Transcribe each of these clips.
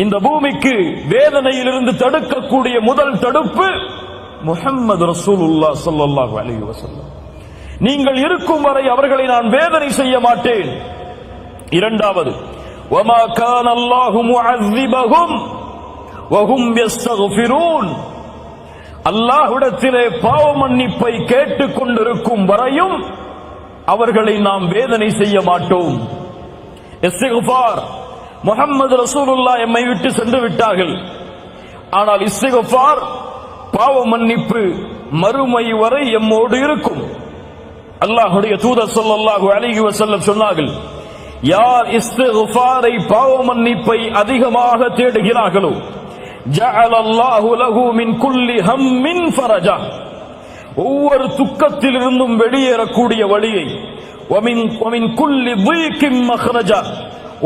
இந்த பூமிக்கு வேதனையிலிருந்து தடுக்கக்கூடிய முதல் தடுப்பு முஹம்மது ரசூலுல்லாஹ் ஸல்லல்லாஹு அலைஹி வஸல்லம். நீங்கள் இருக்கும் வரை அவர்களை நான் வேதனை செய்ய மாட்டேன். இரண்டாவது, வமா கான அல்லாஹு முஅذிபஹும் வஹும் யஸ்தக்ஃபிரூன். அல்லாஹ்விடத்திலே பாவ மன்னிப்பை கேட்டுக் கொண்டிருக்கும் வரையும் அவர்களை நாம் வேதனை செய்ய மாட்டோம். இஸ்திக்ஃபார், முஹம்மது ரசூலுல்லாஹ் எம்மை விட்டு சென்று விட்டார்கள். ஆனால் இஸ்திக்ஃபார், பாவ மன்னிப்பு மறுமை வரை எம்மோடு இருக்கும். அல்லாஹ்வுடைய தூதர் ஸல்லல்லாஹு அலைஹி வஸல்லம் சொன்னார்கள், யார் இஸ்திக்ஃபாரை பாவ மன்னிப்பை அதிகமாக தேடுகிறார்களோ ஜஅலல்லாஹு லஹு மின் குல்லி ஹம்மின் ஃபரஜா, ஒவ்வொரு துக்கத்திலிருந்தும் வெளியேறக்கூடிய வழியை, வமின் குல்லி தீகின் மக்ரஜா,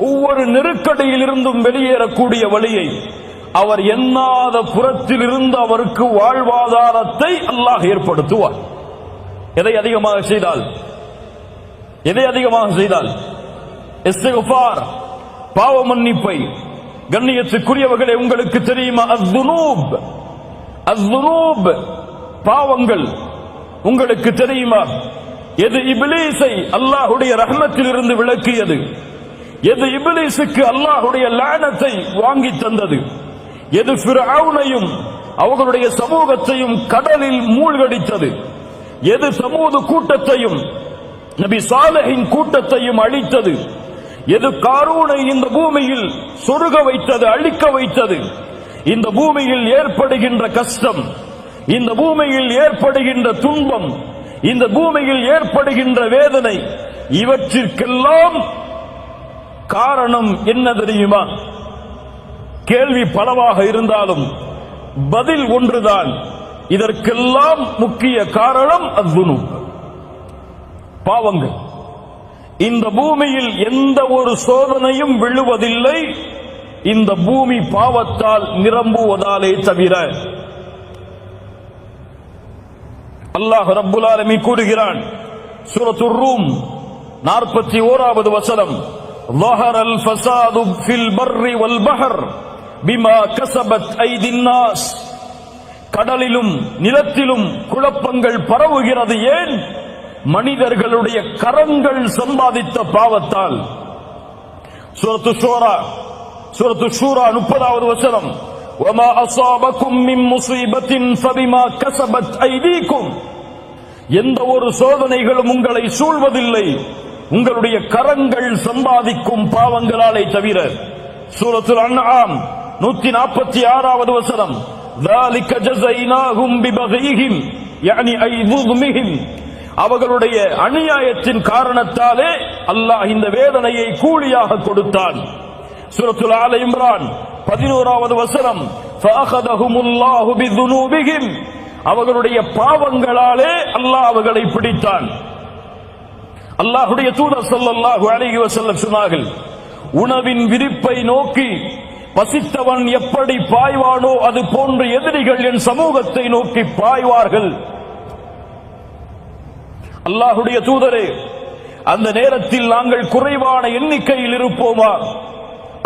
ஒவ்வொரு நெருக்கடியிலிருந்தும் வெளியேறக்கூடிய வழியை, அவர் எண்ணாத புறத்திலிருந்து அவருக்கு வாழ்வாதாரத்தை அல்லாஹ் ஏற்படுத்துவார். எதை அதிகமாக செய்தால் இஸ்திக்ஃபார், பாவ மன்னிப்பை. கண்ணியத்துக்குரியவர்களே, உங்களுக்கு தெரியுமா, அஸ்ஸுனூப் பாவங்கள் உங்களுக்கு தெரியுமா? எது இப்லீஸை அல்லாஹ்வுடைய ரஹ்மத்தில் இருந்து விலக்கியது, எது இப்லீஸுக்கு அல்லாஹ்வுடைய லானத்தை வாங்கி தந்தது, எது ஃபிர்அவுனையும் அவர்களுடைய சமூகத்தையும் கடலில் மூழ்கடித்தது, எது சமூது கூட்டத்தையும் நபி சாலிஹின் கூட்டத்தையும் அழித்தது, எது காரூனை இந்த பூமியில் சொருக வைத்தது, அழிக்க வைத்தது, இந்த பூமியில் ஏற்படுகின்ற கஷ்டம், இந்த பூமியில் ஏற்படுகின்ற துன்பம், இந்த பூமியில் ஏற்படுகின்ற வேதனை, இவற்றிற்கெல்லாம் காரணம் என்ன தெரியுமா? கேள்வி பலவாக இருந்தாலும் பதில் ஒன்றுதான். இதற்கெல்லாம் முக்கிய காரணம் அஸ்ஸுனூப், பாவங்கள். இந்த பூமியில் எந்த ஒரு சோதனையும் விழுவதில்லை, இந்த பூமி பாவத்தால் நிரம்புவதாலே தவிர. அல்லாஹ் ரப்புல் ஆலமீன் கூறுகிறான், சூரத்துர் ரூம் 41வது வசனம், ظهر الفساد في البر والبحر بما كسبت أيدي الناس. கடலிலும் நிலத்திலும் குழப்பங்கள் பரவுகிறது. ஏன்? மனிதர்களுடைய கரங்கள் சம்பாதித்த பாவத்தால். சூரத்து ஷூரா 30வது வசனம், وما أصابكم من مصيبة فبما كسبت أيديكم. எந்த ஒரு சோதனைகளும் உங்களை சூழ்வதில்லை, உங்களுடைய கரங்கள் சம்பாதிக்கும் பாவங்களாலே தவிர. சூரத்துல் அன்ஆம் 146வது வசனம், ذلك جزيناهم ببغيهم يعني أي ظلمهم. அவர்களுடைய அநியாயத்தின் காரணத்தாலே அல்லாஹ் இந்த வேதனையை கூலியாக கொடுத்தான். சூரத்துல் ஆல இம்ரான் 11வது வசனம், فأخذهم الله بذنوبهم. அவர்களுடைய பாவங்களாலே அல்லாஹ் அவர்களை பிடித்தான். அல்லாஹ்வுடைய தூதர் ஸல்லல்லாஹு அலைஹி வஸல்லம் சொன்னார்கள், உணவின் விரிப்பை நோக்கி பசித்தவன் எப்படி பாய்வானோ அது போன்று எதிரிகள் என் சமூகத்தை நோக்கி பாய்வார்கள். அல்லாஹ்வுடைய தூதரே, அந்த நேரத்தில் நாங்கள் குறைவான எண்ணிக்கையில் இருப்போமா?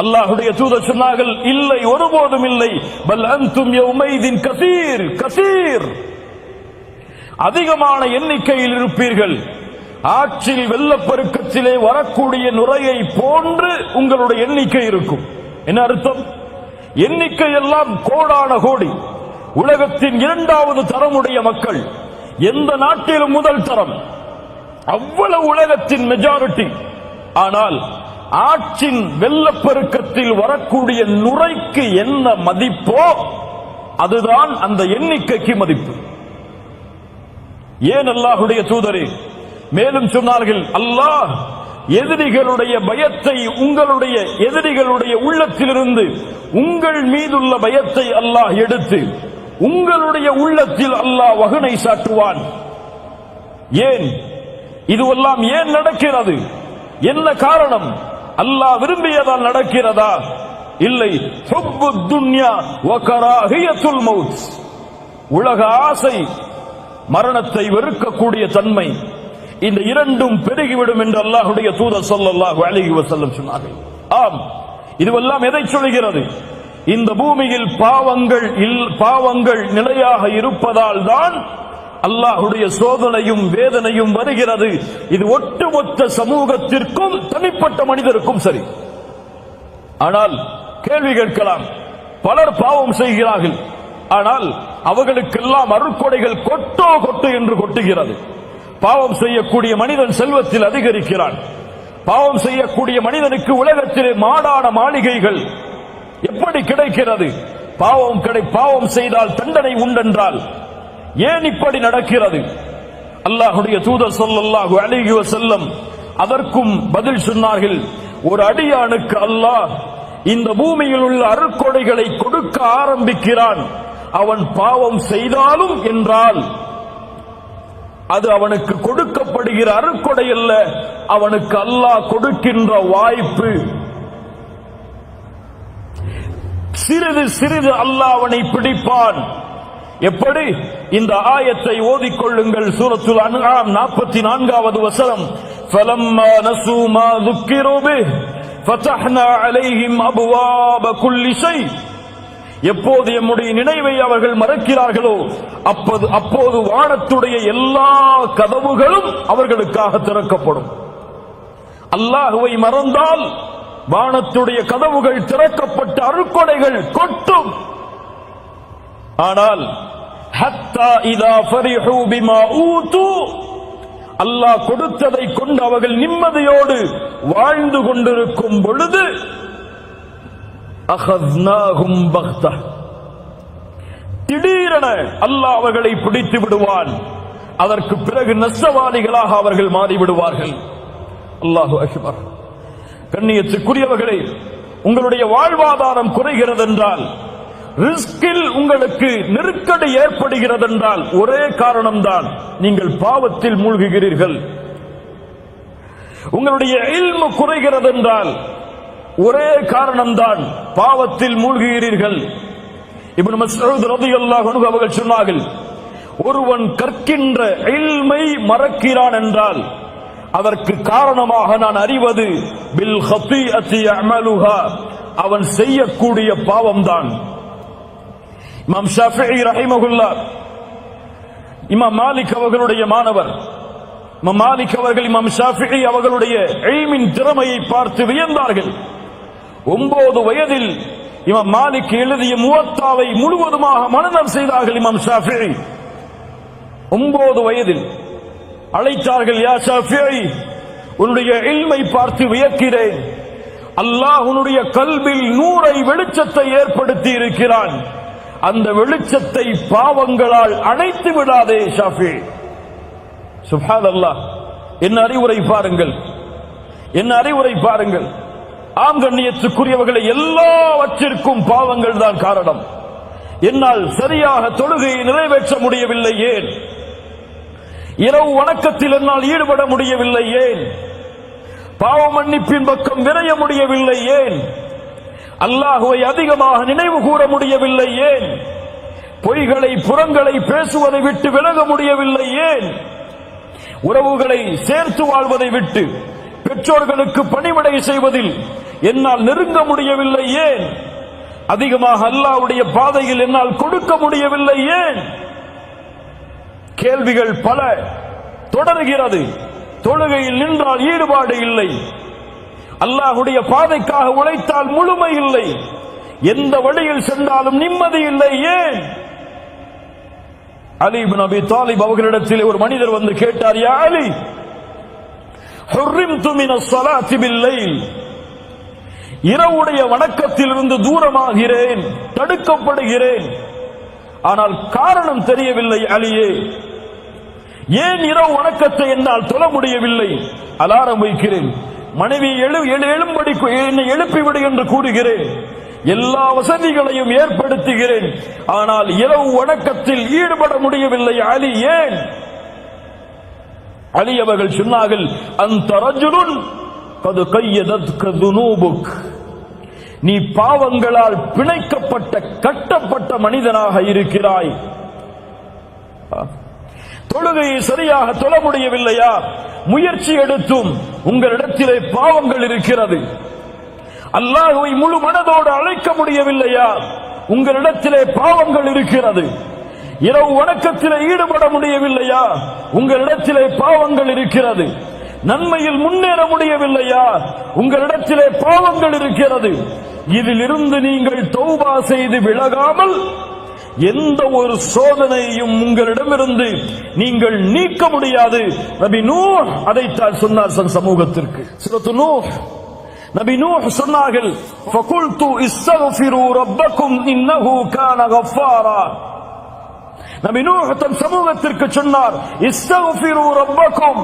அல்லாஹ்வுடைய தூதர் சொன்னார்கள், இல்லை, ஒருபோதும் இல்லை. பல் அன்தும் யௌமைதின் கஸீர், அதிகமான எண்ணிக்கையில் இருப்பீர்கள். ஆற்றில் வெள்ளப்பெருக்கத்திலே வரக்கூடிய நுரையை போன்று உங்களுடைய எண்ணிக்கை இருக்கும். என்ன அர்த்தம்? எண்ணிக்கை எல்லாம் கோடான கோடி. உலகத்தின் 2வது தரமுடைய மக்கள், எந்த நாட்டிலும் முதல் தரம், அவ்வளவு உலகத்தின் மெஜாரிட்டி. ஆனால் ஆற்றின் வெள்ளப்பெருக்கத்தில் வரக்கூடிய நுரைக்கு என்ன மதிப்போ அதுதான் அந்த எண்ணிக்கைக்கு மதிப்பு. ஏன் அல்லாஹ்வுடைய தூதரே மேலும் சொன்னார்கள், அல்லாஹ் எதிரிகளுடைய பயத்தை, உங்களுடைய எதிரிகளுடைய உள்ளத்திலிருந்து உங்கள் மீதுள்ள பயத்தை அல்லாஹ் எடுத்து உங்களுடைய உள்ளத்தில் அல்லாஹ் வகுனை சாட்டுவான். ஏன் இதுவெல்லாம் ஏன் நடக்கிறது? என்ன காரணம்? அல்லாஹ் விரும்பியதால் நடக்கிறதா? இல்லை. ஹுப்புத் துன்யா வ கராஹியத்துல் மௌத், உலக ஆசை, மரணத்தை வெறுக்கக்கூடிய தன்மை, இந்த இரண்டும் பெருகிவிடும் என்று அல்லாஹ்வுடைய தூதர் ஸல்லல்லாஹு அலைஹி வஸல்லம் சொன்னார்கள். ஆம், இதுவெல்லாம் எதை சொல்கிறது? இந்த பூமியில் பாவங்கள் நிலையாக இருப்பதால் தான் அல்லாஹ்வுடைய சோதனையும் வேதனையும் வருகிறது. இது ஒட்டுமொத்த சமூகத்திற்கும் தனிப்பட்ட மனிதருக்கும் சரி. ஆனால் கேள்வி கேட்கலாம், பலர் பாவம் செய்கிறார்கள், ஆனால் அவர்களுக்கெல்லாம் அருட்கொடைகள் கொட்டு என்று கொட்டுகிறது. பாவம் செய்யக்கூடிய மனிதன் செல்வத்தில் அதிகரிக்கிறான். பாவம் செய்யக்கூடிய மனிதனுக்கு உலகத்திலே மாடான மாளிகைகள் எப்படி கிடைக்கிறது? பாவம் செய்தால் தண்டனை உண்டென்றால் ஏன் இப்படி நடக்கிறது? அல்லாஹ்வுடைய தூதர் ஸல்லல்லாஹு அலைஹி வஸல்லம் அதற்கும் பதில் சொன்னார்கள். ஒரு அடியானுக்கு அல்லாஹ் இந்த பூமியில் உள்ள அருட்கொடைகளை கொடுக்க ஆரம்பிக்கிறான், அவன் பாவம் செய்தாலும் என்றால் அது அவனுக்கு கொடுக்கப்படுகிற அருட்கொடை அல்ல, அவனுக்கு அல்லாஹ் கொடுக்கின்ற வாய்ப்பு. சிறிது சிறிது அல்லாஹ் அவனை பிடிப்பான். எப்படி? இந்த ஆயத்தை ஓதிக்கொள்ளுங்கள். சூரத்துல் அன்ஆம் 44வது வசனம். فَلَمَّا نَسُوا مَا ذُكِّرُوا بِهِ فَتَحْنَا عَلَيْهِمْ أَبْوَابَ كُلِّ شَيْءٍ. எப்போது நம்முடைய நினைவை அவர்கள் மறக்கிறார்களோ அப்போது வானத்துடைய எல்லா கதவுகளும் அவர்களுக்காக திறக்கப்படும். அல்லாஹ்வை மறந்தால் வானத்துடைய கதவுகள் திறக்கப்பட்ட அருட்கொடைகள் கொட்டும். ஆனால் ஹத்தா இதா ஃபரிஹு பிமா ஊது, அல்லாஹ் கொடுத்ததை கொண்டு அவர்கள் நிம்மதியோடு வாழ்ந்து கொண்டிருக்கும் பொழுது அஹத்னாஹும் பக்தா, திடீரென அல்லாஹ் அவர்களை பிடித்து விடுவான். அதற்கு பிறகு நஷ்டவாளிகளாக அவர்கள் மாறிவிடுவார்கள். அல்லாஹு அக்பர். கண்ணியத்துக்குரியவர்களே, உங்களுடைய வாழ்வாதாரம் குறைகிறது என்றால், ரிஸ்கில் உங்களுக்கு நெருக்கடி ஏற்படுகிறது என்றால் ஒரே காரணம்தான், நீங்கள் பாவத்தில் மூழ்குகிறீர்கள். உங்களுடைய இல்மு குறைகிறது என்றால் ஒரே காரணம்தான், பாவத்தில் மூழ்குகிறீர்கள். இப்னு மஸ்ஊத் ரலியல்லாஹு அன்ஹு அவர்கள் சொன்னார்கள், ஒருவன் கற்கின்ற இல்மை மறக்கிறான் என்றால் அதற்கு காரணமாக நான் அறிவது பில் ஹதீஅத்தி யஅமலுஹா, அவன் செய்யக்கூடிய பாவம்தான். இமாம் ஷாஃபிஈ ரஹிமஹுல்லாஹ், இமாம் மாலிக் அவர்களுடைய மாணவர். இமாம் மாலிக் அவர்கள் இமாம் ஷாஃபிஈ அவர்களுடைய இல்மின் திறமையை பார்த்து வியந்தார்கள். 9 வயதில் இமாம் மாலிக் எழுதிய முவத்தாவை முழுவதுமாக மனனம் செய்தார்கள். இமாம் ஷாஃபிஈ 9 வயதில் அழைத்தார்கள், யா ஷாஃபிஈ, உன்னுடைய இல்மை பார்த்து வியக்கிறேன். அல்லாஹ் உன்னுடைய கல்பில் நூரை வெளிச்சத்தை ஏற்படுத்தி இருக்கிறான். அந்த வெளிச்சத்தை பாவங்களால் அணைத்து விடாதே ஷாஃபிஈ. சுப்ஹானல்லாஹ். என்ன அறிவுரை பாருங்கள், என்ன அறிவுரை பாருங்கள். ஆம் கண்ணியத்துக்குரியவர்களை, எல்லாவற்றிற்கும் பாவங்கள் தான் காரணம். என்னால் சரியாக தொழுகையை நிறைவேற்ற முடியவில்லை, ஏன்? இரவு வணக்கத்தில் என்னால் ஈடுபட முடியவில்லை, ஏன்? பாவ மன்னிப்பின் பக்கம் விரைய முடியவில்லை, ஏன்? அல்லாஹுவை அதிகமாக நினைவு கூற முடியவில்லை, ஏன்? பொய்களை புறங்களை பேசுவதை விட்டு விலக முடியவில்லை, ஏன்? உறவுகளை சேர்த்து வாழ்வதை விட்டு பெற்றோர்களுக்கு பணிவிடை செய்வதில் என்னால் நெருங்க முடியவில்லை, ஏன்? அதிகமாக அல்லாஹ்வுடைய பாதையில் என்னால் கொடுக்க முடியவில்லை, ஏன்? கேள்விகள் பல தொடர்கிறது. தொழுகையில் நின்றால் ஈடுபாடு இல்லை, அல்லாஹ்வுடைய பாதைக்காக உழைத்தால் முழுமை இல்லை, எந்த வழியில் சென்றாலும் நிம்மதி இல்லை, ஏன்? அலி இப்னு அபி தாலிப் அவர்களிடத்தில் ஒரு மனிதர் வந்து கேட்டார், யா அலி, ஹுர்ரிம்து மினஸ் ஸலாத்தி பில்லைல், இரவுடைய வணக்கத்திலிருந்து தூரமாகிறேன், தடுக்கப்படுகிறேன், ஆனால் காரணம் தெரியவில்லை அலியே. ஏன் இரவு வணக்கத்தை என்னால் தொழ முடியவில்லை? அலாரம் வைக்கிறேன், மனைவி எழும்படி என்னை எழுப்பிவிடு என்று கூறுகிறேன், எல்லா வசதிகளையும் ஏற்படுத்துகிறேன், ஆனால் இரவு வணக்கத்தில் ஈடுபட முடியவில்லை அலி, ஏன்? அலி அவர்கள் சொன்னார்கள், அந்த ரஜுலுன் கது கையதத்க துனூபுக், நீ பாவங்களால் பிணைக்கப்பட்ட கட்டப்பட்ட மனிதனாக இருக்கிறாய். தொழுகையை சரியாக தொழ முடியவில்லையா? முயற்சி எடுத்தும் உங்களிடத்திலே பாவங்கள் இருக்கிறது. அல்லாஹ்வை முழு மனதோடு அழைக்க முடியவில்லையா? உங்களிடத்திலே பாவங்கள் இருக்கிறது. இரவு வணக்கத்திலே ஈடுபட முடியவில்லையா? உங்களிடத்திலே பாவங்கள் இருக்கிறது. நன்மையில் முன்னேற முடியவில்லையா? உங்களிடத்திலே பாவங்கள் இருக்கிறது. இதிலிருந்து நீங்கள் தௌபா செய்து விலகாமல் எந்த ஒரு சோதனையும் உங்களிடமிருந்து நீங்கள் நீக்க முடியாது. நபி நூஹ் அதைத்தான் சொன்னார் சமூகத்திற்கு. சூரத்து நூஹ், நபி நூஹ் சொன்னார்கள், ஃபகுல்து இஸ்தக்ஃபிரு ரப்பக்கும் இன்னஹு கான கஃபாரா. நபி நூஹ் தன் சமூகத்திற்கு சொன்னார், இஸ்தக்ஃபிரு ரப்பக்கும்,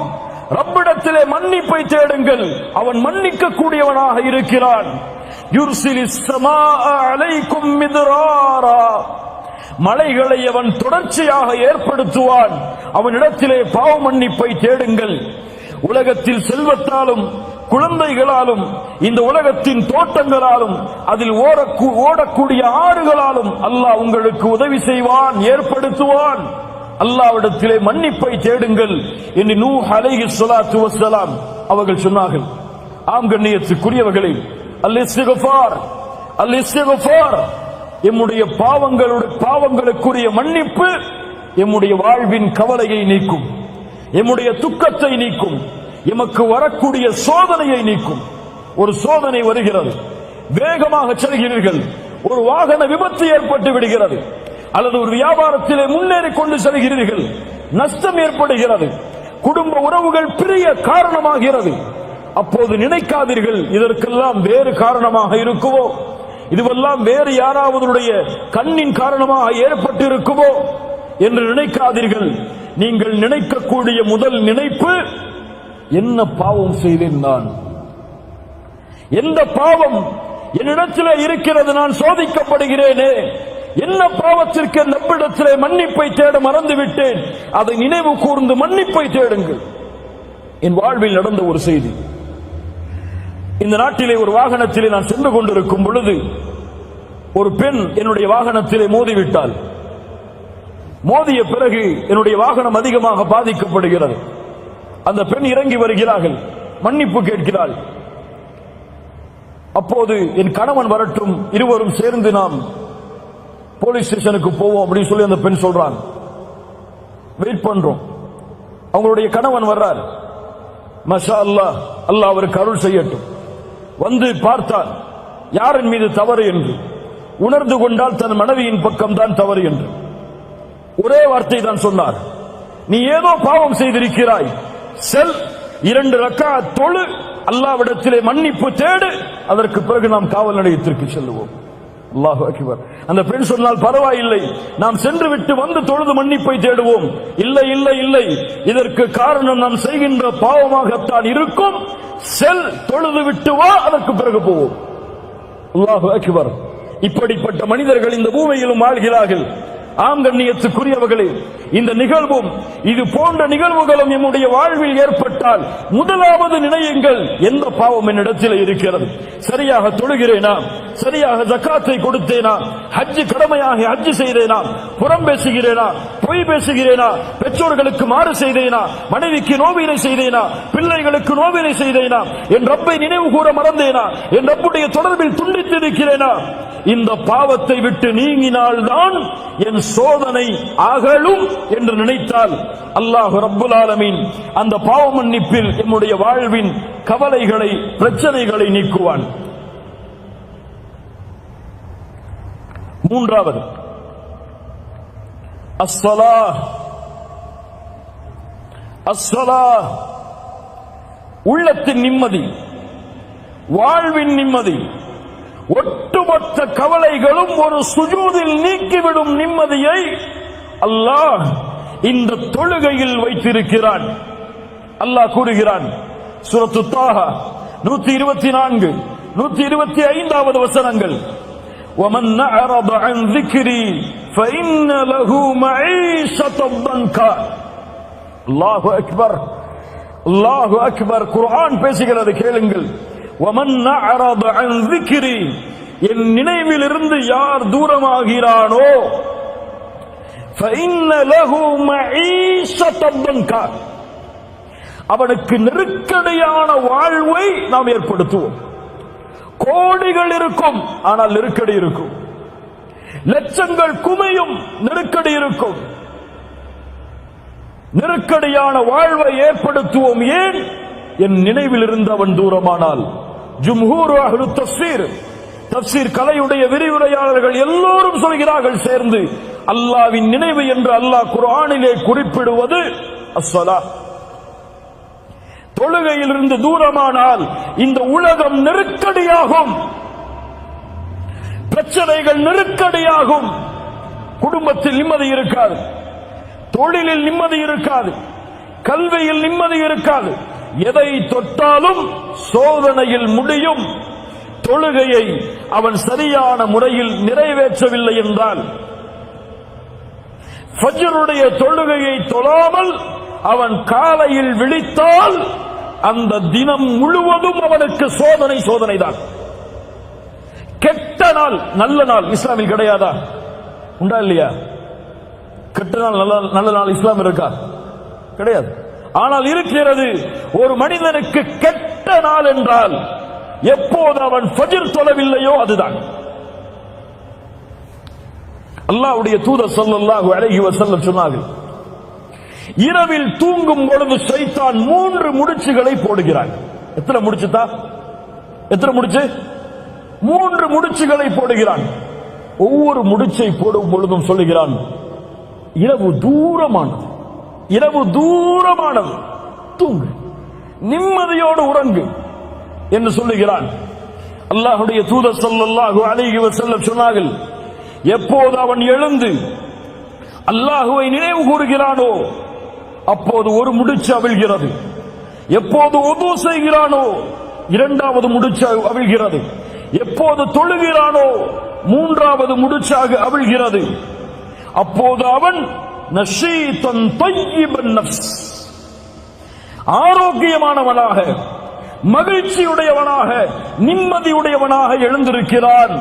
ரப்பிடத்திலே மன்னிப்பை தேடுங்கள், அவன் மன்னிக்க கூடியவனாக இருக்கிறான். யுர்சிலிஸ் ஸமாஅ அலைக்கும் மித்ராரா, மலைகளை அவன் தொடர்ச்சியாக ஏற்படுத்துவான். அவனிடத்திலே பாவ மன்னிப்பை தேடுங்கள். உலகத்தில் செல்வத்தாலும் குழந்தைகளாலும் இந்த உலகத்தின் தோட்டங்களாலும் அதில் ஓடக்கூடிய ஆறுகளாலும் அல்லாஹ் உங்களுக்கு உதவி செய்வான், ஏற்படுத்துவான். அல்லாஹ்விடத்திலே மன்னிப்பை தேடுங்கள் என்று நூஹ் அலைஹிஸ்ஸலாத்து வஸ்ஸலாம் அவர்கள் சொன்னார்கள். ஆம் கண்ணியத்துக்குரியவர்களே, அல்-இஸ்திக்ஃபார், அல்-இஸ்திக்ஃபார், எம்முடைய பாவங்களுக்குரிய மன்னிப்பு எம்முடைய வாழ்வின் கவலையை நீக்கும், எம்முடைய துக்கத்தை நீக்கும், எமக்கு வரக்கூடிய சோதனையை நீக்கும். ஒரு சோதனை வருகிறது, வேகமாக செல்கிறீர்கள், ஒரு வாகன விபத்து ஏற்பட்டு விடுகிறது, அல்லது ஒரு வியாபாரத்திலே முன்னேறி கொண்டு செல்கிறீர்கள், நஷ்டம் ஏற்படுகிறது, குடும்ப உறவுகள் பிரிய காரணமாகிறது. அப்போது நினைக்காதீர்கள் இதற்கெல்லாம் வேறு காரணமாக இருக்குமோ, இதுவெல்லாம் வேறு யாராவதுடைய கண்ணின் காரணமாக ஏற்பட்டு இருக்குமோ என்று நினைக்காதீர்கள். நீங்கள் நினைக்கக்கூடிய முதல் நினைப்பு, என்ன பாவம் செய்தேன் நான், எந்த பாவம் என்னிடத்திலே இருக்கிறது, நான் சோதிக்கப்படுகிறேனே, என்ன பாவத்திற்கு நம்மிடத்திலே மன்னிப்பை தேட மறந்துவிட்டேன், அதை நினைவு கூர்ந்து மன்னிப்பை தேடுங்கள். என் வாழ்வில் நடந்த ஒரு செய்தி. இந்த நாட்டிலே ஒரு வாகனத்திலே நான் சென்று கொண்டிருக்கும் பொழுது ஒரு பெண் என்னுடைய வாகனத்திலே மோதிவிட்டாள். மோதிய பிறகு என்னுடைய வாகனம் அதிகமாக பாதிக்கப்படுகிறது. அந்த பெண் இறங்கி வருகிறார்கள், மன்னிப்பு கேட்கிறாள். அப்போது என் கணவன் வரட்டும், இருவரும் சேர்ந்து நாம் போலீஸ் ஸ்டேஷனுக்கு போவோம் அப்படின்னு சொல்லி அந்த பெண் சொல்றாங்க. வெயிட் பண்றோம். அவங்களுடைய கணவன் வர்றார். மாஷா அல்லாஹ், அல்லாஹ் அவருக்கு அருள் செய்யட்டும். வந்து பார்த்தால் யாரின் மீது தவறு என்று உணர்ந்து கொண்டால் தன் மனைவியின் பக்கம் தான் தவறு என்று ஒரே வார்த்தை தான் சொன்னார். நீ ஏதோ பாவம் செய்திருக்கிறாய், செல் 2 ரக்காத் தொழு, அல்லாஹ்விடத்திலே மன்னிப்பு தேடு, அதற்கு பிறகு நாம் காவல் நிலையத்திற்கு செல்லுவோம். அல்லாஹு அக்பர். அந்த பெண் சொன்னால் பரவாயில்லை, நாம் சென்று விட்டு வந்து தொழுது மன்னிப்பை தேடுவோம். இல்லை இல்லை இல்லை, இதற்கு காரணம் நாம் செய்கின்ற பாவமாகத்தான் இருக்கும். செல், தொழுது விட்டு வா, அதற்கு பிறகு போவோம். அல்லாஹு அக்பர். இப்படிப்பட்ட மனிதர்கள் இந்த பூமியிலும் வாழ்கிறார்கள். ஆம் கண்ணியத்துக்குரியவர்களே, இந்த நிகழ்வும் இது போன்ற நிகழ்வுகளும் நம்முடைய வாழ்வில் ஏற்பட்டால் முதலாவது நினையுங்கள், எந்த பாவம் என்னிடத்தில் இருக்கிறது, சரியாக தொழுகிறேனா, சரியாக ஜக்காத்தை கொடுத்தேனா, ஹஜ் கடமையாக ஹஜ் செய்தேனா, புறம் பேசுகிறேனா, பொய் பேசுகிறேனா, பெற்றோர்களுக்கு மாறு செய்தேனா, மனைவிக்கு நோவினை செய்தேனா, பிள்ளைகளுக்கு நோவினை செய்தேனா, என் ரப்பை நினைவு கூற மறந்தேனா, என் ரப்புடைய தொடர்பில் துண்டித்திருக்கிறேனா. இந்த பாவத்தை விட்டு நீங்கினால்தான் என் சோதனை அகலும் என்று நினைத்தால் அல்லாஹ் ரப்புல் ஆலமீன் அந்த பாவ மன்னிப்பில் என்னுடைய வாழ்வின் கவலைகளை, பிரச்சனைகளை நீக்குவான். மூன்றாவது, அஸ்ஸலாஹ். அஸ்ஸலாஹ் உள்ளத்தின் நிம்மதி, வாழ்வின் நிம்மதி, ஒட்டுமொத்த கவலைகளும் ஒரு சுஜூதில் நீக்கிவிடும் நிம்மதியை அல்லாஹ் இந்த தொழுகையில் வைத்திருக்கிறான். அல்லாஹ் கூறுகிறான், சூரத்து தாஹா 124, 125வது வசனங்கள், وَمَنْ أَعْرَضَ عَنْ ذِكْرِي فَإِنَّ لَهُ مَعِيشَةً ضَنْكًا. அல்லாஹு அக்பர், அல்லாஹு அக்பர். குர்ஆன் பேசுகிறது, கேளுங்கள். وَمَنْ أَعْرَضَ عَنْ ذِكْرِي, என் நினைவிலிருந்து யார் தூரமாகிறானோ, فَإِنَّ لَهُ مَعِيشَةً ضَنْكًا, அவனுக்கு நெருக்கடியான வாழ்வை நாம் ஏற்படுத்துவோம். கோடிகள் இருக்கும், ஆனால் நெருக்கடி இருக்கும். லட்சங்கள் குமையும், நெருக்கடி இருக்கும். நெருக்கடியான வாழ்வை ஏற்படுத்துவோம். ஏன்? என் நினைவில் இருந்து அவன் தூரமானால். ஜும்ஹூர் அஹ்லு தஃசீர், தஃசீர் கலையுடைய விரிவுரையாளர்கள் எல்லோரும் சொல்கிறார்கள் சேர்ந்து, அல்லாஹ்வின் நினைவு என்று அல்லாஹ் குர்ஆனிலே குறிப்பிடுவது அஸ்ஸலாத். தொழுகையிலிருந்து தூரமானால் இந்த உலகம் நெருக்கடியாகும், பிரச்சனைகள் நெருக்கடியாகும், குடும்பத்தில் நிம்மதி இருக்காது, தொழிலில் நிம்மதி இருக்காது, கல்வியில் நிம்மதி இருக்காது. எதை தொட்டாலும் சோதனையில் முடியும். தொழுகையை அவன் சரியான முறையில் நிறைவேற்றவில்லை என்றால், ஃபஜ்ருடைய தொழுகையை தொழாமல் அவன் காலையில் விழித்தால் அந்த தினம் முழுவதும் அவனுக்கு சோதனை தான். கெட்ட நாள் நல்ல நாள் இஸ்லாமில் கிடையாதா? உண்டா இல்லையா? கெட்ட நாள் நல்ல நாள் இஸ்லாம் இருக்கா? கிடையாது. ஆனால் இருக்கிறது. ஒரு மனிதனுக்கு கெட்ட நாள் என்றால் எப்போது அவன் ஃபஜ்ர் தொழவில்லையோ அதுதான். அல்லாஹ்வுடைய தூதர் ஸல்லல்லாஹு அலைஹி வஸல்லம் சொன்னார்கள், இரவில் தூங்கும் பொழுது ஷைத்தான் 3 முடிச்சுகளை போடுகிறான். எத்தனை முடிச்சுதா? எத்தனை முடிச்சு? 3 முடிச்சுகளை போடுகிறான். ஒவ்வொரு முடிச்சை போடும் பொழுதும் சொல்லுகிறான், இரவு தூரமானது, இரவு தூரமானது, தூங்கு, நிம்மதியோடு உறங்கு என்று சொல்லுகிறான். அல்லாஹ்வுடைய தூதர் ஸல்லல்லாஹு அலைஹி வஸல்லம் சொன்னார்கள், எப்போது அவன் எழுந்து அல்லாஹ்வை நினைவு கூறுகிறானோ அப்போது ஒரு முடிச்சு அவிழ்கிறது. எப்போது உது செய்கிறானோ 2வது முடிச்சு அவிழ்கிறது. எப்போது தொழுகிறானோ 3வது முடிச்சாக அவிழ்கிறது. அப்போது அவன் நஷீதன் தய்யிபன் நஃப்ஸ், ஆரோக்கியமானவனாக, மகிழ்ச்சியுடையவனாக, நிம்மதியுடையவனாக எழுந்திருக்கிறான்.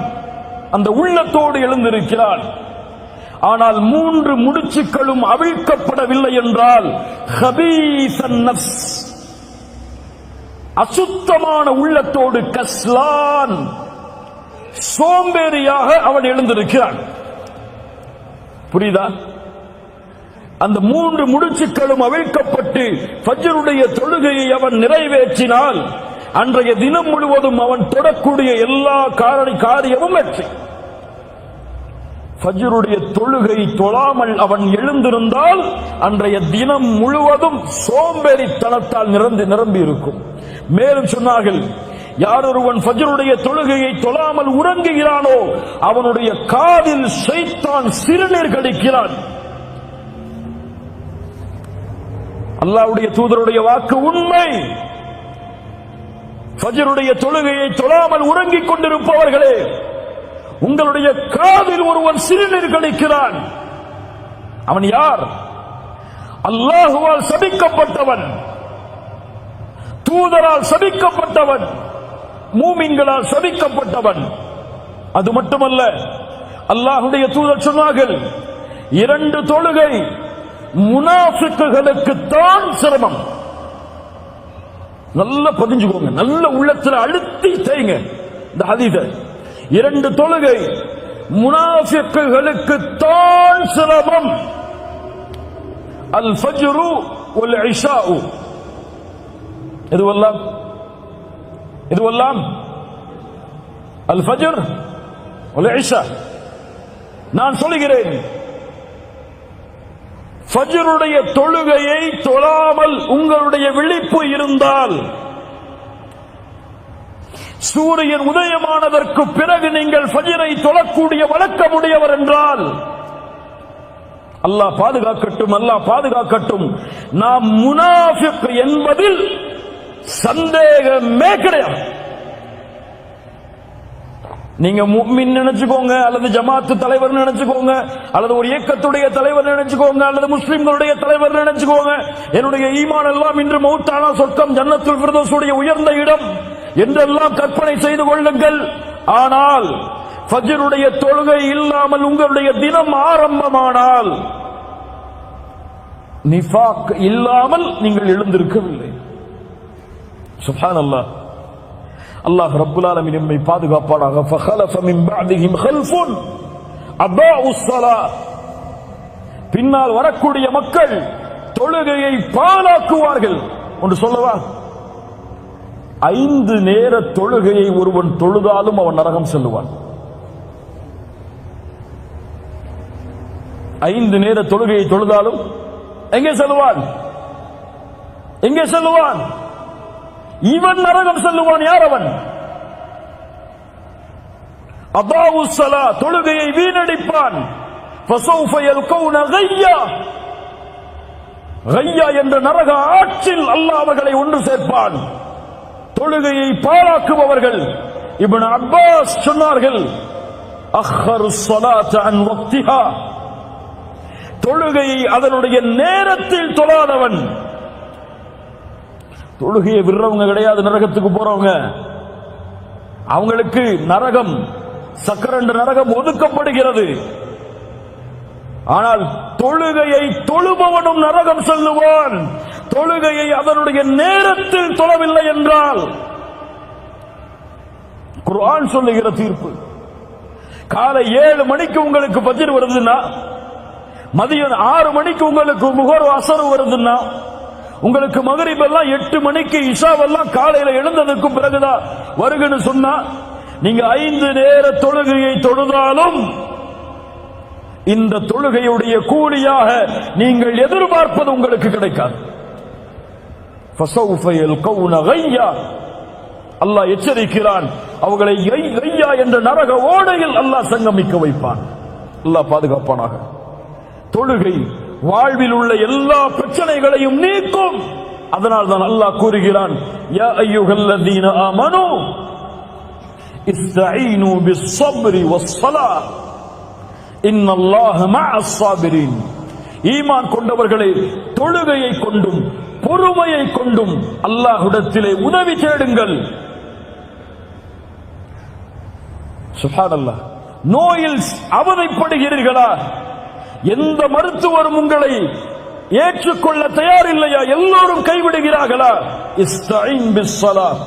அந்த உள்ளத்தோடு எழுந்திருக்கிறான். ஆனால் 3 முடிச்சுக்களும் அவிழ்க்கப்படவில்லை என்றால் ஹபீஸன் நஃப்ஸ், அசுத்தமான உள்ளத்தோடு, கஸ்லான், சோம்பேறியாக அவன் எழுந்திருக்கிறான். புரியுதா? அந்த 3 முடிச்சுக்களும் அவிழ்க்கப்பட்டு ஃபஜ்ருடைய தொழுகையை அவன் நிறைவேற்றினால் அன்றைய தினம் முழுவதும் அவன் தொடக்கூடிய எல்லா காரியமும் வெற்றி. ஃபஜ்ருடைய தொழுகை தொழாமல் அவன் எழுந்திருந்தால் அன்றைய தினம் முழுவதும் சோம்பேறித்தனத்தால் நிரம்பி இருக்கும். மேலும் சொன்னார்கள், யார் ஒருவன் ஃபஜ்ருடைய தொழுகையை தொழாமல் உறங்குகிறானோ அவனுடைய காதில் ஷைத்தான் சிறுநீர் கடிக்கிறான். அல்லாஹ்வுடைய தூதருடைய வாக்கு உண்மை. ஃபஜ்ருடைய தொழுகையை தொழாமல் உறங்கிக் கொண்டிருப்பவர்களே, உங்களுடைய காதில் ஒருவன் சிறுநீர் கழிக்கிறான். அவன் யார்? அல்லாஹுவால் சபிக்கப்பட்டவன், தூதரால் சபிக்கப்பட்டவன், மூமின்களால் சபிக்கப்பட்டவன். அது மட்டுமல்ல, அல்லாஹ்வுடைய தூதர் சொன்னார்கள், 2 தொழுகை முனாஃபிக்குகளுக்கு தான் சிரமம். நல்ல பதிஞ்சுக்கோங்க, நல்ல உள்ளத்துல அழுத்தி செய்யுங்க இந்த ஹதீஸை. 2 தொழுகை முனாஃபிக்குகளுக்கு தான் சிரமம். அல் ஃபஜ்ரு வல் இஷாஉ, இதுவெல்லாம் அல் ஃபஜ்ர் வல் இஷா. நான் சொல்கிறேன், ஃபஜ்ருடைய தொழுகையை தொழாமல் உங்களுடைய விழிப்பு இருந்தால், சூரியன் உதயமானதற்கு பிறகு நீங்கள் ஃபஜ்ரை தொழக்கூடிய வழக்கமுடையவர் என்றால், அல்லாஹ் பாதுகாக்கட்டும், அல்லாஹ் பாதுகாக்கட்டும், நாம் முனாஃபிக் என்பதில் சந்தேகமே கிடையாது. நீங்க முஃமின் நினைச்சுக்கோங்க, அல்லது ஜமாத்து தலைவர் நினைச்சுக்கோங்க, அல்லது ஒரு இயக்கத்துடைய தலைவர் நினைச்சுக்கோங்க, அல்லது முஸ்லிம்களுடைய தலைவர் நினைச்சுக்கோங்க, என்னுடைய ஈமான் எல்லாம் இன்று மௌத்தானா சொர்க்கம் ஜன்னத்துல் ஃபிர்தௌஸுடைய உயர்ந்த இடம் என்றெல்லாம் கற்பனை செய்து கொள்ளுங்கள். ஆனால் ஃபஜ்ருடைய தொழுகை இல்லாமல் உங்களுடைய தினம் ஆரம்பமானால், நிஃபாக் இல்லாமல் நீங்கள் எழுந்திருக்கவில்லை. சுப்ஹானல்லாஹ். அல்லாஹ் ரப்புல் ஆலமீன் நம்மை பாதுகாப்பானாக. ஃபഖலஃப மின் பஅதிஹிம் கல்ஃபுன் அதாஉஸ் ஸலாத், பின்னால் வரக்கூடிய மக்கள் தொழுகையை பாழாக்குவார்கள். ஒன்று சொல்லவா, 5 நேர தொழுகையை ஒருவன் தொழுதாலும் அவன் நரகம் செல்லுவான். 5 நேர தொழுகையை தொழுதாலும் எங்கே செல்லுவான்? எங்கே செல்லுவான்? இவன் நரகம் செல்லுவான். யார் அவன்? அதாஉஸ் ஸலாத், தொழுகையை வீணடிப்பான். ஃபஸௌஃப யல்கௌன கய்யா, கய்யா என்ற நரக ஆற்றில் அல்லாஹ் அவர்களை ஒன்று சேர்ப்பான். தொழுகையை பாழாக்குபவர்கள். இப்னு அப்பாஸ் சொன்னார்கள், அஹ்ஹருஸ் ஸலாத அன் வக்திஹா, தொழுகையை அதனுடைய நேரத்தில் தொழாதவன். தொழுகையை விடுறவங்க கிடையாது நரகத்துக்கு போறவங்க. அவங்களுக்கு நரகம், சக்கரண்ட நரகம் ஒதுக்கப்படுகிறது. ஆனால் தொழுகையை தொழுபவனும் நரகம் செல்லுவான். தொழுகையை அதனுடைய நேரத்தில் தொழவில்லை என்றால். குர்ஆன் சொல்லுகிற தீர்ப்பு, காலை 7 மணிக்கு உங்களுக்கு ஃபஜ்ர் வருதுன்னா, மதியம் 6 மணிக்கு உங்களுக்கு முஹர் அஸர் வருதுன்னா, உங்களுக்கு மக்ரிப் எல்லாம் 8 மணிக்கு, இஷாவெல்லாம் காலையில எழுந்ததுக்கு பிறகுதான் வருகுன்னு சொன்னா, நீங்க 5 நேர தொழுகையை தொழுதாலும் இந்த தொழுகையுடைய கூலியாக நீங்கள் எதிர்பார்ப்பது உங்களுக்கு கிடைக்காது. ஃபஸௌஃப யல்கௌன கய்யா, அல்லாஹ் எச்சரிக்கிறான். அவர்களை கய்யா என்ற நரக ஓடையில் அல்லாஹ் சங்கமிக்க வைப்பான். அல்லாஹ் பாதுகாப்பானாக. தொழுகை வாழ்வில் உள்ள எல்லா பிரச்சனைகளையும் நீக்கும். அதனால் தான் அல்லாஹ் கூறுகிறான், யா அய்யுஹல்லதீன ஆமனூ இஸ்தஈனு பிஸ்ஸப்ரி வஸ்ஸலாத் இன்னல்லாஹ மஅஸ் ஸாபிரீன். ஈமான் கொண்டவர்களே, தொழுகையை கொண்டும் பொறுமையை கொண்டும் அல்லாஹ்விடத்திலே உதவி தேடுங்கள். சுப்ஹானல்லாஹ். நோயில் அவதைப்படுகிறீர்களா? எந்த மருத்துவரும் உங்களை ஏற்றுக்கொள்ள தயாரில்லையா? எல்லோரும் கைவிடுகிறார்களா? இஸ்தஈன் பிஸ்ஸலாத்,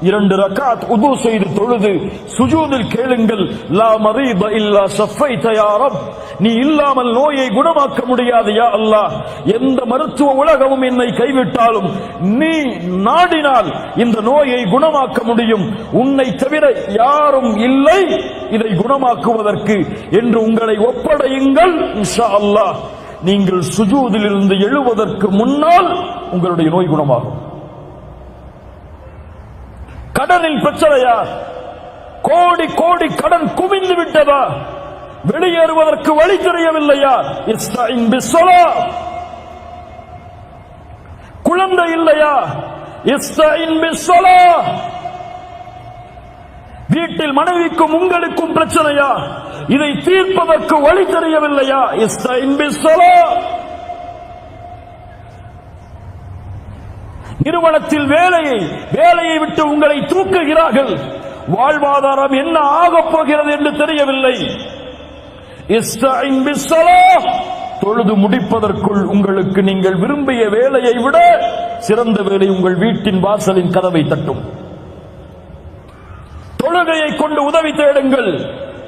2 ரக்காத் உது செய்து தொழுது சுஜூதில் கேளுங்கள், லா மரீத இல்லா ஷஃபைத யா ரப், நீ இல்லாமல் நோயை குணமாக்க முடியாது யா அல்லாஹ். எந்த மருத்துவ உலகமும் என்னை கைவிட்டாலும் நீ நாடினால் இந்த நோயை குணமாக்க முடியும். உன்னை தவிர யாரும் இல்லை இதை குணமாக்குவதற்கு என்று உங்களை ஒப்படையுங்கள். இன்ஷா அல்லாஹ் நீங்கள் சுஜூதில் இருந்து எழுவதற்கு முன்னால் உங்களுடைய நோய் குணமாகும். கடனில் பிரச்சனையா? கோடி கோடி கடன் குவிந்து விட்டதா? வெளியேறுவதற்கு வழி தெரியவில்லையா? இஸ்தஈன் பிஸ்ஸலாத். குழந்தை இல்லையா? இஸ்தஈன் பிஸ்ஸலாத். வீட்டில் மனைவிக்கும் உங்களுக்கும் பிரச்சனையா? இதை தீர்ப்பதற்கு வழி தெரியவில்லையா? இஸ்தஈன் பிஸ்ஸலாத். நிறுவனத்தில் வேலையை விட்டு உங்களை தூக்குகிறார்கள். வாழ்வாதாரம் என்ன ஆகப் போகிறது என்று தெரியவில்லை. இஸ்தஈன் பிஸ்ஸலாத். தொழுது முடிப்பதற்குள் உங்களுக்கு நீங்கள் விரும்பிய வேலையை விட சிறந்த வேலை உங்கள் வீட்டின் வாசலின் கதவை தட்டும். தொழுகையை கொண்டு உதவி தேடுங்கள்.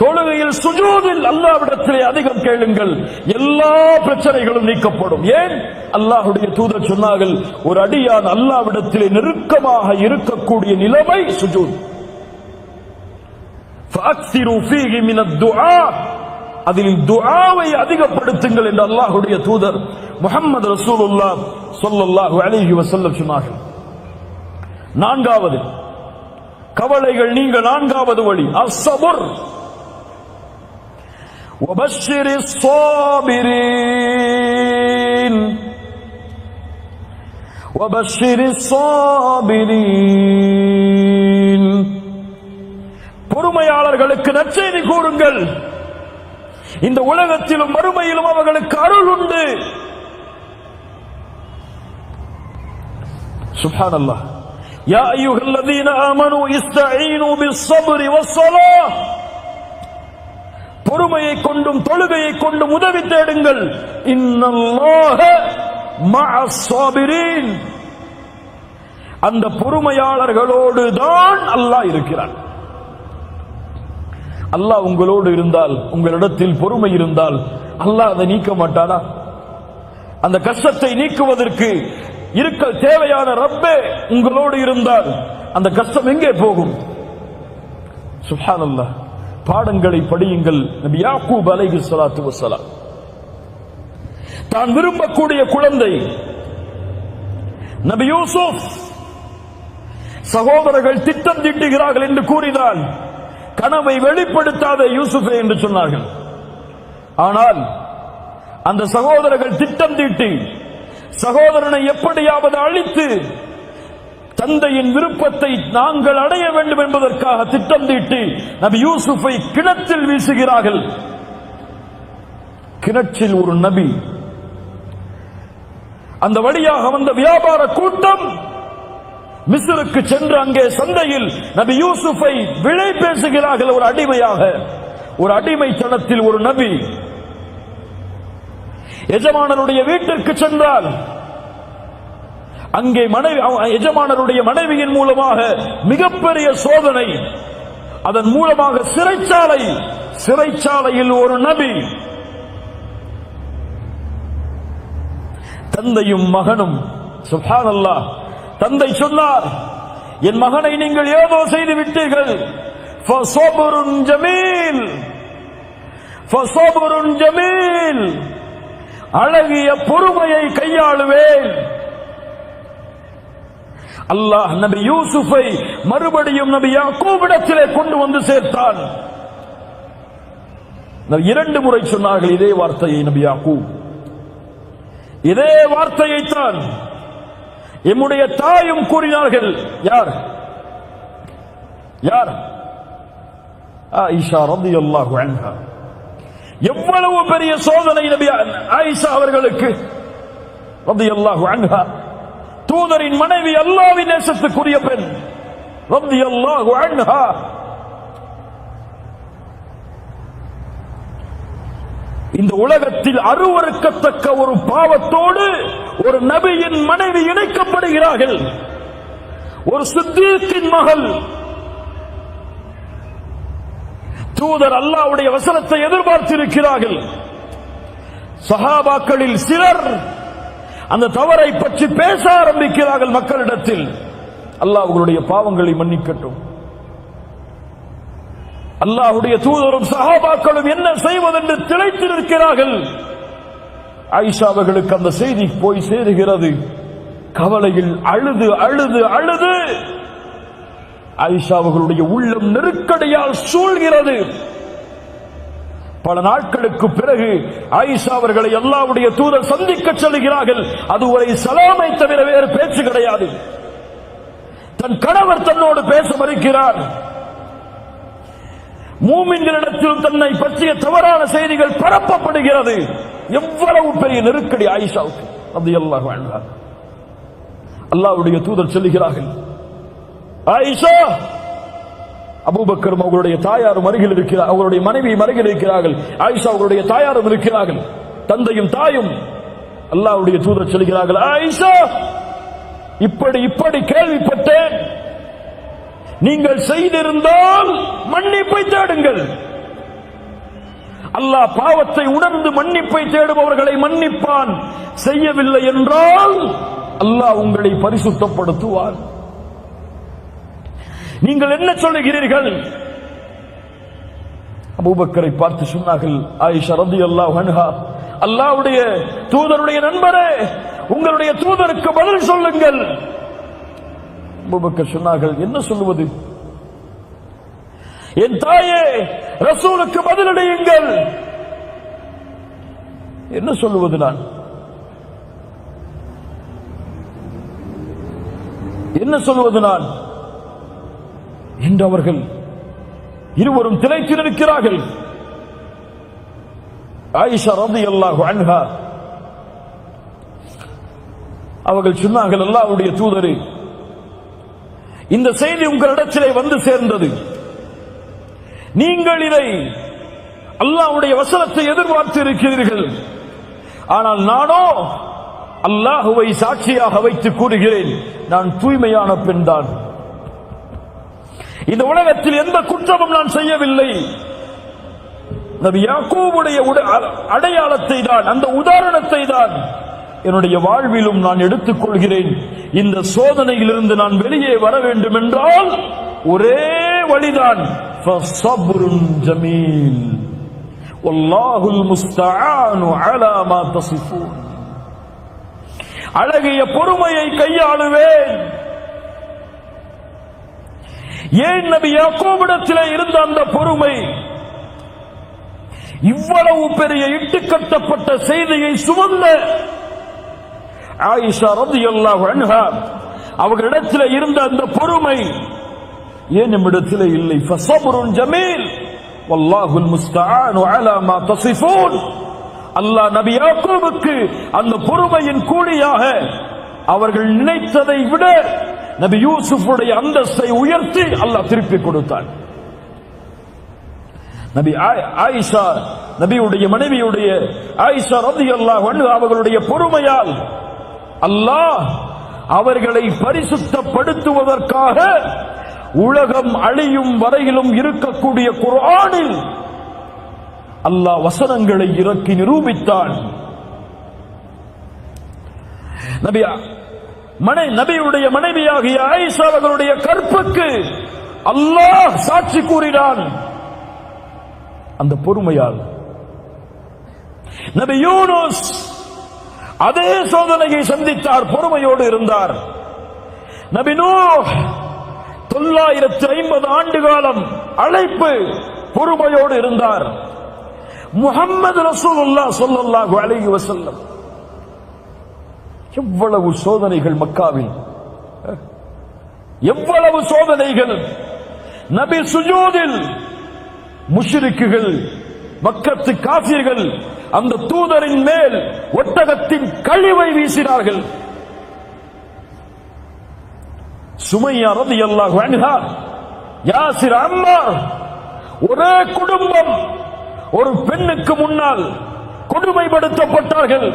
தொழுகையில் சுஜூதில் அல்லாஹ்விடத்திலே அதிகம் கேளுங்கள். எல்லா பிரச்சனைகளும் நீக்கப்படும். ஏன்? அல்லாஹ்வுடைய தூதர் சொன்னார்கள், ஒரு அடியான் அல்லாஹ்விடத்திலே நெருக்கமாக இருக்கக்கூடிய நிலைமை சுஜூத். ஃபஅக்ஸிரு ஃபீஹி மினத் துஆ, அதில் துஆவை அதிகப்படுத்துங்கள் என்று அல்லாஹ்வுடைய தூதர் முஹம்மது ரசூலுல்லாஹ் ஸல்லல்லாஹு அலைஹி வஸல்லம் சொன்னார்கள். 4வது கவலைகள் நீங்க 4வது வழி அஸ்ஸபர். وبشر الصابرين وبشر الصابرين. பொறுமையாளர்களுக்கு நற்செய்தி கூறுங்கள். இந்த உலகத்திலும் மறுமையிலும் அவர்களுக்கு அருள் உண்டு. சுப்ஹானல்லாஹ். யா அய்யுஹல்லதீன ஆமனூ இஸ்தஈனு பிஸ்ஸப்ரி வஸ்ஸலாஹ். பொறுமையை கொண்டும் தொழுகையை கொண்டும் உதவி தேடுங்கள். இன்னல்லாஹ மஅஸ் ஸாபிரீன். அந்த பொறுமையாளர்களோடு தான் அல்லாஹ் இருக்கிறான். அல்லாஹ் உங்களோடு இருந்தால், உங்களிடத்தில் பொறுமை இருந்தால் அல்லாஹ் அதை நீக்க மாட்டானா? அந்த கஷ்டத்தை நீக்குவதற்கு இருக்க தேவையான ரப்பே உங்களோடு இருந்தால் அந்த கஷ்டம் எங்கே போகும்? சுப்ஹானல்லாஹ். பாடங்களை படியுங்கள். நபி யாக்கூப் அலைஹிஸ்ஸலாத்து வஸ்ஸலாம் தான் விரும்பக்கூடிய குழந்தை நபி யூசுப், சகோதரர்கள் திட்டம் தீட்டுகிறார்கள் என்று கூறினால் கனவை வெளிப்படுத்தாத யூசுஃபே என்று சொன்னார்கள். ஆனால் அந்த சகோதரர்கள் திட்டம் தீட்டி சகோதரனை எப்படியாவது அழித்து தந்தையின் விருப்பத்தை நாங்கள் அடைய வேண்டும் என்பதற்காக திட்டம் தீட்டி நபி யூசுஃபை கிணற்றில் வீசுகிறார்கள். கிணற்றில் ஒரு நபி, அந்த வழியாக வந்த வியாபார கூட்டம் மிஸ்ருக்கு சென்று அங்கே சந்தையில் நபி யூசுஃபை விலை பேசுகிறார்கள். ஒரு அடிமையாக, ஒரு அடிமைத்தனத்தில் ஒரு நபி எஜமானருடைய வீட்டிற்கு சென்றால் அங்கே எஜமானருடைய மனைவியின் மூலமாக மிகப்பெரிய சோதனை, அதன் மூலமாக சிறைச்சாலையில் ஒரு நபி, தந்தையும் மகனும். சுப்ஹானல்லாஹ். தந்தை சொன்னார், என் மகனை நீங்கள் ஏதோ செய்து விட்டீர்கள். ஃபஸப்ருன் ஜமீல், ஃபஸப்ருன் ஜமீல், அழகிய பொறுமையை கையாளுவேன். அல்லாஹ் நபி யூசுஃபை மறுபடியும் நபி யாக்கூபிடத்திலே கொண்டு வந்து சேர்த்தான். 2 முறை சொன்னார்கள் இதே வார்த்தையை நபி யாக்கூப். இதே வார்த்தையைத்தான் எம்முடைய தாயும் கூறினார்கள். யார்? ஆயிஷா ரலியல்லாஹு அன்ஹா. எவ்வளவு பெரிய சோதனை நபி ஆயிஷா அவர்களுக்கு ரலியல்லாஹு அன்ஹா. தூதரின் மனைவி, அல்லாஹ்வின் நேசத்துக்குரிய பெண் ரலியல்லாஹு அன்ஹா. இந்த உலகத்தில் அருவருக்கத்தக்க ஒரு பாவத்தோடு ஒரு நபியின் மனைவி இணைக்கப்படுகிறார்கள். ஒரு சித்தீக்கின் மகள். தூதர் அல்லாஹ்வுடைய வசனத்தை எதிர்பார்த்திருக்கிறார்கள். சஹாபாக்களில் சிலர் அந்த தவறை பற்றி பேச ஆரம்பிக்கிறார்கள் மக்களிடத்தில். அல்லாஹ் அவர்களுடைய பாவங்களை மன்னிக்கட்டும். அல்லாஹ்வுடைய தூதரும் சஹாபாக்களும் என்ன செய்வதென்று திளைத்திருக்கிறார்கள். ஆயிஷா அவர்களுக்கு அந்த செய்தி போய் சேருகிறது. கவலையில் அழுது அழுது அழுது ஆயிஷா அவர்களுடைய உள்ளம் நெருக்கடியால் சூழ்கிறது. பல நாட்களுக்கு பிறகு ஆயிஷா அவர்களை அல்லாஹ்வுடைய தூதர் சந்திக்க செல்கிறார்கள். அதுவரை சலாமை தவிர வேறு பேச்சு கிடையாது. தன் கணவர் தன்னோடு பேச மறுக்கிறார். மூமின்களிடத்தில் தன்னை பற்றிய தவறான செய்திகள் பரப்பப்படுகிறது. எவ்வளவு பெரிய நெருக்கடி ஆயிஷாவுக்கு ரலியல்லாஹு அன்ஹா. அல்லாஹ்வுடைய தூதர் சொல்லுகிறார்கள், ஆயிஷா, அபூபக்கரும் அவர்களுடைய தாயாரும் அருகில் இருக்கிறார், அவருடைய மனைவியும் அருகில் இருக்கிறார்கள். ஆயிஷா அவர்களுடைய தாயாரும் இருக்கிறார்கள், தந்தையும் தாயும். அல்லாஹ்வுடைய தூதர் சொல்கிறார்கள், ஆயிஷா, இப்படி கேள்விப்பட்டேன். நீங்கள் செய்திருந்தால் மன்னிப்பை தேடுங்கள். அல்லாஹ் பாவத்தை உணர்ந்து மன்னிப்பை தேடுபவர்களை மன்னிப்பான். செய்யவில்லை என்றால் அல்லாஹ் உங்களை பரிசுத்தப்படுத்துவார். நீங்கள் என்ன சொல்லுகிறீர்கள்? அபூபக்கரை பார்த்து சொன்னார்கள் ஆயிஷா ரலியல்லாஹு அன்ஹா, அல்லாஹ்வுடைய தூதருடைய நண்பரே, உங்களுடைய தூதருக்கு பதில் சொல்லுங்கள். அபூபக்கர் சொன்னார்கள், என்ன சொல்லுவது? என் தாயே, ரசூலுக்கு பதிலளியுங்கள். என்ன சொல்லுவது நான்? என்ன சொல்லுவது நான் என்று அவர்கள் இருவரும் திளைத்து நிற்கிறார்கள். ஆயிஷா ரலியல்லாஹு அன்ஹா அவர்கள் சொன்னார்கள், அல்லாஹ்வுடைய தூதரே, இந்த செய்தி உங்களிடத்திலே வந்து சேர்ந்தது. நீங்கள் இதை அல்லாஹ்வுடைய வசனத்தை எதிர்பார்த்து இருக்கிறீர்கள். ஆனால் நானோ அல்லாஹுவை சாட்சியாக வைத்து கூறுகிறேன், நான் தூய்மையான பெண் தான். இந்த உலகத்தில் எந்த குற்றமும் நான் செய்யவில்லை. நபி யாக்கூபுடைய அடையாளத்தை தான், அந்த உதாரணத்தை தான் என்னுடைய வாழ்விலும் நான் எடுத்துக் கொள்கிறேன். இந்த சோதனையிலிருந்து நான் வெளியே வர வேண்டும் என்றால் ஒரே வழிதான், ஃபஸப்ருன் ஜமீல் வல்லாஹுல் முஸ்தஆனு அலா மா தஸிஃபூன். அழகிய பொறுமையை கையாளுவேன். ஏன் நபி யாக்கூபிடத்திலே இருந்த அந்த பொறுமை? இவ்வளவு பெரிய இட்டுக்கட்டப்பட்ட செய்தியை சுமந்த ஆயிஷா ரலியல்லாஹு அன்ஹா அவர்களிடத்தில் இருந்த அந்த பொறுமை ஏன் நம்மிடத்தில் இல்லை? ஃபஸப்ருன் ஜமீல் வல்லாஹுல் முஸ்தஆனு அலா மா தஸிஃபூன். அல்லாஹ் நபி யாக்கூபுக்கு அந்த பொறுமையின் கூலியாக அவர்கள் நினைத்ததை விட நபி யூசுஃபுடைய அந்தஸ்தை உயர்த்தி அல்லாஹ் திருப்பி கொடுத்தான். நபி ஆயிஷா, நபியுடைய மனைவியுடைய ஆயிஷா ரலியல்லாஹு அன்ஹா அவர்களுடைய பொறுமையால் அல்லாஹ் அவர்களை பரிசுத்தப்படுத்துவதற்காக உலகம் அழியும் வரையிலும் இருக்கக்கூடிய குர்ஆனில் அல்லாஹ் வசனங்களை இறக்கி நிரூபித்தான். நபியுடைய மனைவியாகிய ஆயிஷா அவர்களுடைய கற்புக்கு அல்லாஹ் சாட்சி கூறினான் அந்த பொறுமையால். நபி யூனுஸ் அதே சோதனையை சந்தித்தார், பொறுமையோடு இருந்தார். நபி நூஹ் 950 ஆண்டு காலம் அழைப்பு, பொறுமையோடு இருந்தார். முஹம்மது ரசூலுல்லாஹ் ஸல்லல்லாஹு அலைஹி வஸல்லம் எவ்வளவு சோதனைகள் மக்காவில், எவ்வளவு சோதனைகள். நபி சுஜூதில் முஷ்ரிக்குகள், மக்கத்து காஃபிர்கள் அந்த தூதரின் மேல் ஒட்டகத்தின் கழிவை வீசினார்கள். சுமையா ரலியல்லாஹு அன்ஹா, யாசிர், அம்மார், ஒரே குடும்பம் ஒரு பெண்ணுக்கு முன்னால் கொடுமைப்படுத்தப்பட்டார்கள்.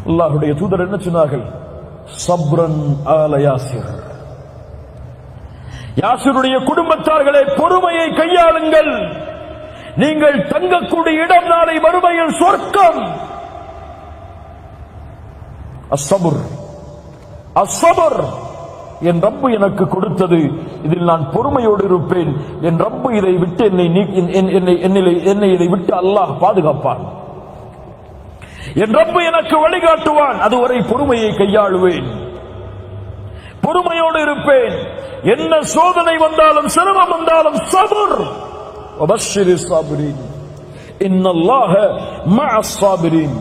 அல்லாஹ்வுடைய தூதர் என்ன சொன்னார்கள்? சப்ரன் ஆல யாசிர். யாசிருடைய குடும்பத்தார்களே, பொறுமையை கையாளுங்கள். நீங்கள் தங்கக்கூடிய இடம் நாளை மறுமையில் சொர்க்கம். அஸ்ஸபர், அஸ்ஸபர், என் ரப்பு எனக்கு கொடுத்தது, இதில் நான் பொறுமையோடு இருப்பேன். என் ரப்பு இதை விட்டு என்னை இதை விட்டு அல்லாஹ் பாதுகாப்பான். என் ரப்பு எனக்கு வழிகாட்டுவான். அதுவரை பொறுமையை கையாளுவேன், பொறுமையோடு இருப்பேன். என்ன சோதனை வந்தாலும், சிரமம் வந்தாலும் சபர். வபஷ்ஷிரி ஸாபிரீன் இன்னல்லாஹ மஅஸ் ஸாபிரீன்.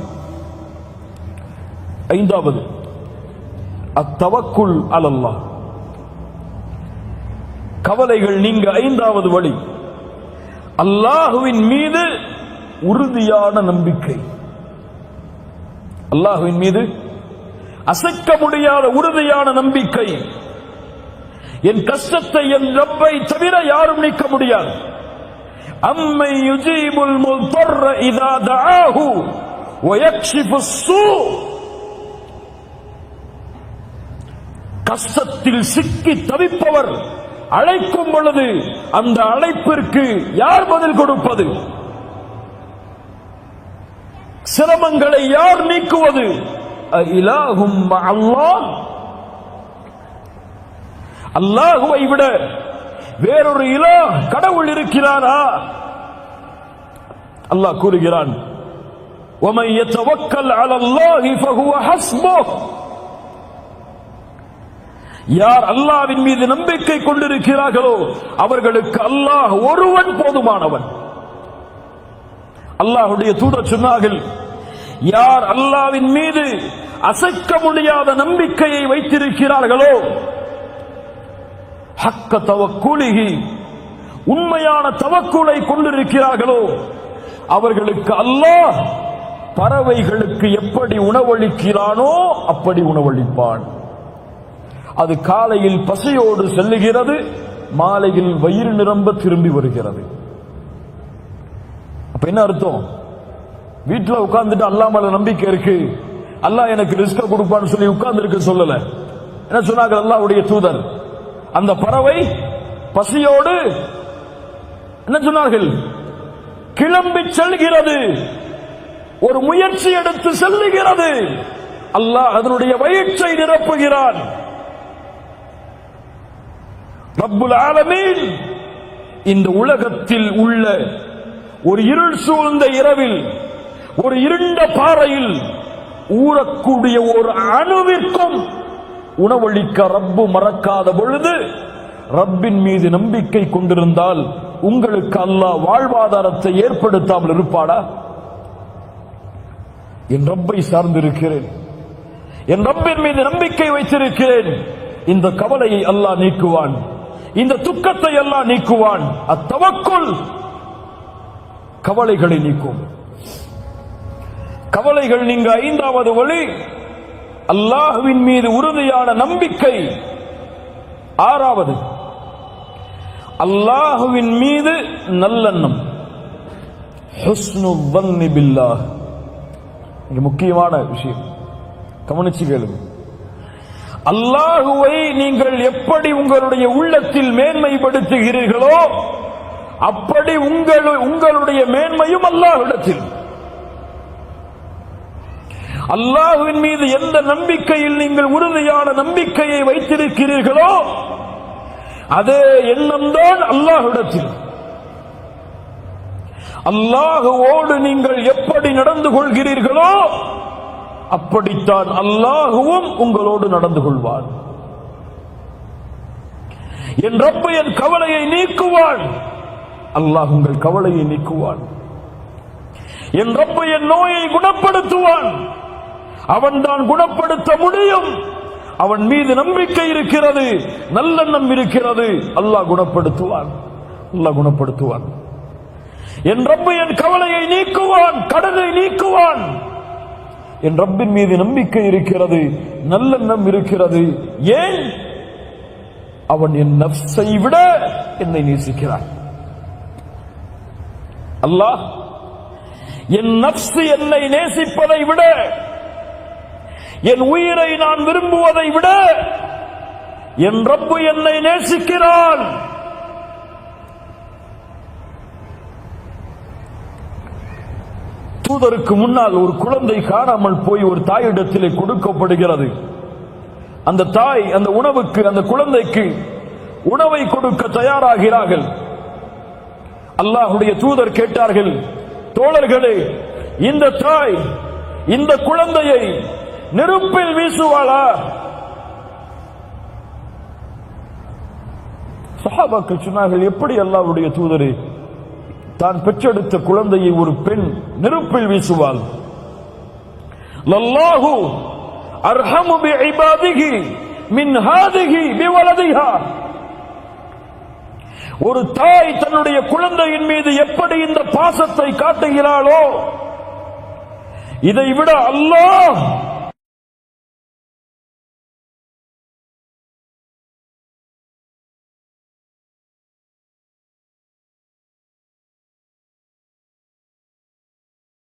ஐந்தாவது அத்தவக்குல் அலல்லாஹ், கவலைகள் நீங்க. ஐந்தாவது வழி அல்லாஹுவின் மீது உறுதியான நம்பிக்கை. அல்லாஹுவின் மீது அசைக்க முடியாத உறுதியான நம்பிக்கை. என் கஷ்டத்தை என் ரப்பை தவிர யாரும் நீக்க முடியாது. அம்மை யுஜீபுல் முல்தர்ர இதா தஆஹு வ யக்ஷிஃபுஸ் ஸூ. கஷ்டத்தில் சிக்கி தவிப்பவர் அழைக்கும் பொழுது அந்த அழைப்பிற்கு யார் பதில் கொடுப்பது? சிரமங்களை யார் நீக்குவது? இலாஹும் அல்லாஹ், அல்லாஹுவை விட வேறொரு இலாஹ், கடவுள் இருக்கிறாரா? அல்லாஹ் கூறுகிறான், وَمَن يَتَوَكَّلْ عَلَى اللَّهِ فَهُوَ حَسْبُهُ. யார் அல்லாஹ்வின் மீது நம்பிக்கை கொண்டிருக்கிறார்களோ அவர்களுக்கு அல்லாஹ் ஒருவன் போதுமானவன். அல்லாஹ்வுடைய தூதர் சொன்னார்கள், யார் அல்லாஹ்வின் மீது அசைக்க முடியாத நம்பிக்கையை வைத்திருக்கிறார்களோ, ஹக்க தவக்குலிஹி, உண்மையான தவக்குலை கொண்டிருக்கிறார்களோ, அவர்களுக்கு அல்லாஹ் பறவைகளுக்கு எப்படி உணவளிக்கிறானோ அப்படி உணவளிப்பான். அது காலையில் பசியோடு செல்லுகிறது, மாலையில் வயிறு நிரம்ப திரும்பி வருகிறது. அப்ப என்ன அர்த்தம்? வீட்டுல உட்கார்ந்துட்டு அல்லாஹ் மேல நம்பிக்கை இருக்கு, அல்லாஹ் எனக்கு ரிஸ்க கொடுப்பான்னு சொல்லி உட்கார்ந்து இருக்கு சொல்லல. என்ன சொன்னாங்க அல்லாஹ்வுடைய தூதர்? அந்த பறவை பசியோடு என்ன சொன்னார்கள்? கிளம்பி செல்கிறது, ஒரு முயற்சி எடுத்து செல்லுகிறது, அல்லாஹ் அதனுடைய வயிற்றை நிரப்புகிறான். ரப்புல் ஆலமீன் இந்த உலகத்தில் உள்ள ஒரு இருள் சூழ்ந்த இரவில், ஒரு இருண்ட பாறையில் ஊறக்கூடிய ஒரு அணுவிற்கும் உணவளிக்க ரப்பு மறக்காத பொழுது, ரப்பின் மீது நம்பிக்கை கொண்டிருந்தால் உங்களுக்கு அல்லாஹ் வாழ்வாதாரத்தை ஏற்படுத்தாமல் இருப்பாடா? என் ரப்பை சார்ந்திருக்கிறேன், என் ரப்பின் மீது நம்பிக்கை வைத்திருக்கிறேன். இந்த கவலையை அல்லாஹ் நீக்குவான், இந்த துக்கத்தை அல்லாஹ் நீக்குவான். அத்தவக்குல் கவலைகளை நீக்கும். கவலைகள் நீங்க ஐந்தாவது வழி அல்லாஹ்வின் மீது உறுதியான நம்பிக்கை. ஆறாவது அல்லாஹ்வின் மீது நல்லெண்ணம், ஹுஸ்னு ظن பில்லாஹ். இது முக்கியமான விஷயம், கவனிச்சு கேளுங்க. அல்லாஹுவை நீங்கள் எப்படி உங்களுடைய உள்ளத்தில் மேன்மைப்படுத்துகிறீர்களோ அப்படி உங்களுடைய மேன்மையும் அல்லாஹ்விடத்தில். அல்லாஹ்வின் மீது எந்த நம்பிக்கையில் நீங்கள் உறுதியான நம்பிக்கையை வைத்திருக்கிறீர்களோ அதே எண்ணம்தான் அல்லாஹ்விடத்தில். அல்லாஹுவோடு நீங்கள் எப்படி நடந்து கொள்கிறீர்களோ அப்படித்தான் அல்லாஹுவும் உங்களோடு நடந்து கொள்வான். என் ரப்பு என் கவலையை நீக்குவான், அல்லாஹ் உங்கள் கவலையை நீக்குவான். என் ரப்பு என் நோயை குணப்படுத்துவான், அவன் தான் குணப்படுத்த முடியும். அவன் மீது நம்பிக்கை இருக்கிறது, நல்லெண்ணம் இருக்கிறது, அல்லாஹ் குணப்படுத்துவான், அல்லாஹ் குணப்படுத்துவான். என் ரப்பு என் கவலையை நீக்குவான், கடனை நீக்குவான். என் ரப்பின் மீது நம்பிக்கை இருக்கிறது, நல்லெண்ணம் இருக்கிறது. ஏன்? அவன் என் நஃப்ஸை விட என்னை நேசிக்கிறான். அல்லாஹ் என் நஃப்ஸ் என்னை நேசிப்பதை விட, என் உயிரை நான் விரும்புவதை விட என் ரப்பு என்னை நேசிக்கிறான். தூதருக்கு முன்னால் ஒரு குழந்தை காணாமல் போய் ஒரு தாயிடத்திலே கொடுக்கப்படுகிறது. அந்த தாய் அந்த உணவுக்கு, அந்த குழந்தைக்கு உணவை கொடுக்க தயாராகிறார்கள். அல்லாஹ்வுடைய தூதர் கேட்டார்கள், தோழர்களே, இந்த தாய் இந்த குழந்தையை நெருப்பில் வீசுவாளா? சஹாபாக்கள் சொன்னார்கள், எப்படி அல்லாஹ்வுடைய தூதரே, தான் பெற்றெடுத்த குழந்தையை ஒரு பெண் நெருப்பில் வீசுவாள்? லல்லாஹு அர்ஹமு பிஇபாதிஹி மின் ஹாதிஹி பிவலதிஹா. ஒரு தாய் தன்னுடைய குழந்தையின் மீது எப்படி இந்த பாசத்தை காட்டுகிறாளோ இதை விட அல்லாஹ்